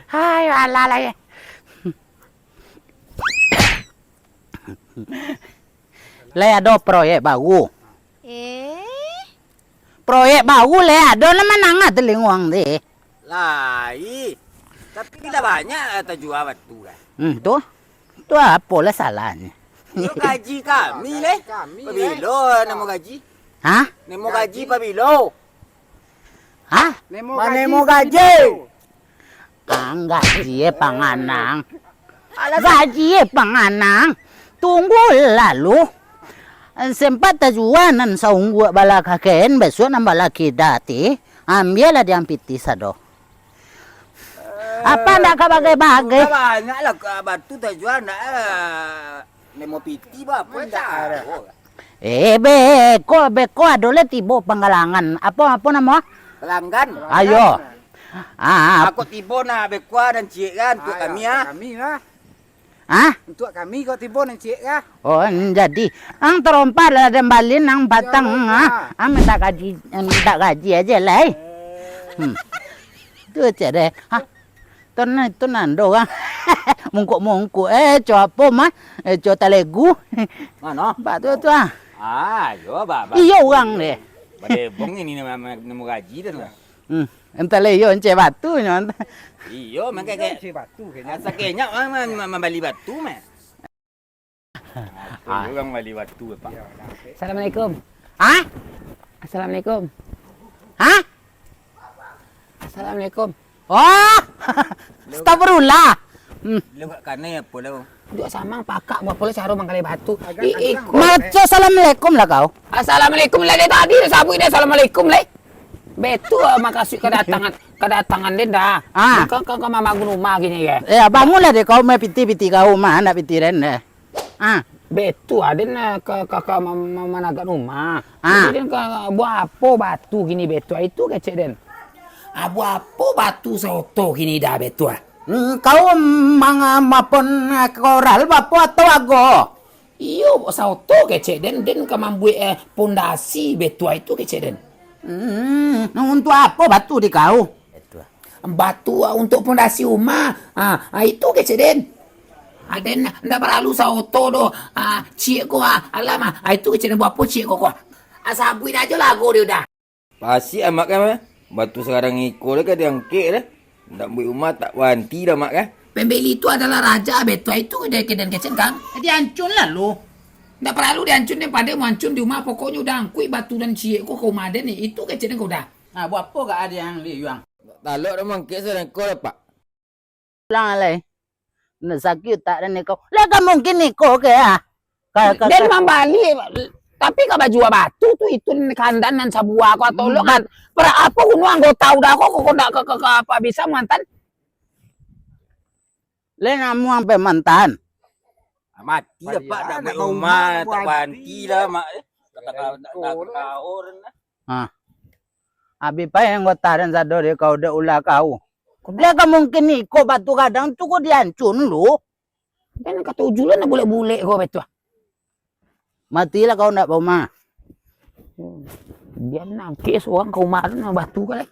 Hai, ala ya. Le ada proyek baru. Proyek baru le ada nama nanga telinguang deh. Lai. Tapi kita banyak atau jual batu kan. Tuh apa lah salahnya? Yo gaji kami le. Pabilo nemo gaji. Hah? Nemo gaji pabilo. Hah? Nemo gaji. Gaji panganang. Gaji panganang. Tunggu lalu. Sempat tajuanan sa unggu bala kaken besok nang bala kidati. Ambil lah yang piti sado. Apa ndak bagai-bagai? Banyak lah batu tajuan ndak nemo piti ba apa ndak ada. Beko adole tibo penggalangan. Apa nama? Pelanggan. Ayo. Aku tibo na bekwa dan cik kan untuk kami ya. Kami lah. Hah? Untuk kami kau tibo dan cik kah? Oh, jadi ang terompat lah dan balin ang batang ang minta gaji aja lah. Tu cere. Hah? Tu nando kan. Mungkuk coba mah coba talegu. Mana? Batu tu ah. Yo ba. Iyo orang deh. Bade bong ini nemu gaji dan lah. Entah le yo ence batu nyon. Iyo makanya kayak Si batu kayaknya. sakenya membali batu mah. Orang bali batu Pak. Assalamualaikum. Hah? Assalamualaikum. Hah? Assalamualaikum. Oh. Astagfirullah. Lu kat kana apa lu? Duk samang pakak buat polis harum mangkali batu. Maca assalamualaikum lah kau. Assalamualaikum lah dia tadi sabu dia assalamualaikum lah. Betul makasih kedatangan dia dah. Kau mama rumah gini ya. Ya bangunlah deh kau mau piti kau mah nak piti ren. Betul ada ke mama naga rumah. Jadi ke buat apa batu gini betul itu kecek den. Buat apa batu soto gini dah betul. Kau mapon koral bapo atau ago? Iyo soto kecek den kemambu pondasi betul itu kecek den. Untuk apa batu di kau? Batu untuk pondasi rumah. Itu kecek den. Aden ndak perlu sauto do. Cik ko alama. Itu kecek den buat apa cik ko. Asabuin aja lagu dia udah. Pasti amak kan batu sekarang ikut ke diangkit dah. Ndak buat rumah tak wanti dah mak kan. Pembeli itu adalah raja betul itu dia dan kecek kan. Dihancur lah lu. Ndak perlu dihancur deh pada mancun di rumah pokoknya udah angkui batu dan cik ko kau maden nih. Itu kecek den kau dah. Buat apa gak ada yang liuang? Talok dah mangkit sekarang kau dah Pak. Lang alay. Sakit tak ada niko. Lah kan mungkin niko ke ya. Dan membali tapi kalau baju batu tuh itu kandan dan sabuah kau tolong kan. Per apa kuno anggota udah kok ndak ke apa bisa mantan. Le namu sampai mantan. Mati dah Pak dah buat rumah tak wanti dah mak. Tak kau dah. Abi pa yang gota dan sado dia kau dah ulah kau. Dia kan mungkin niko batu kadang tu kau dihancur lu. Dan kata ujulan boleh-boleh kau betul. Matilah kau ndak bau mah. Dia nangkis orang kau marah batu kali.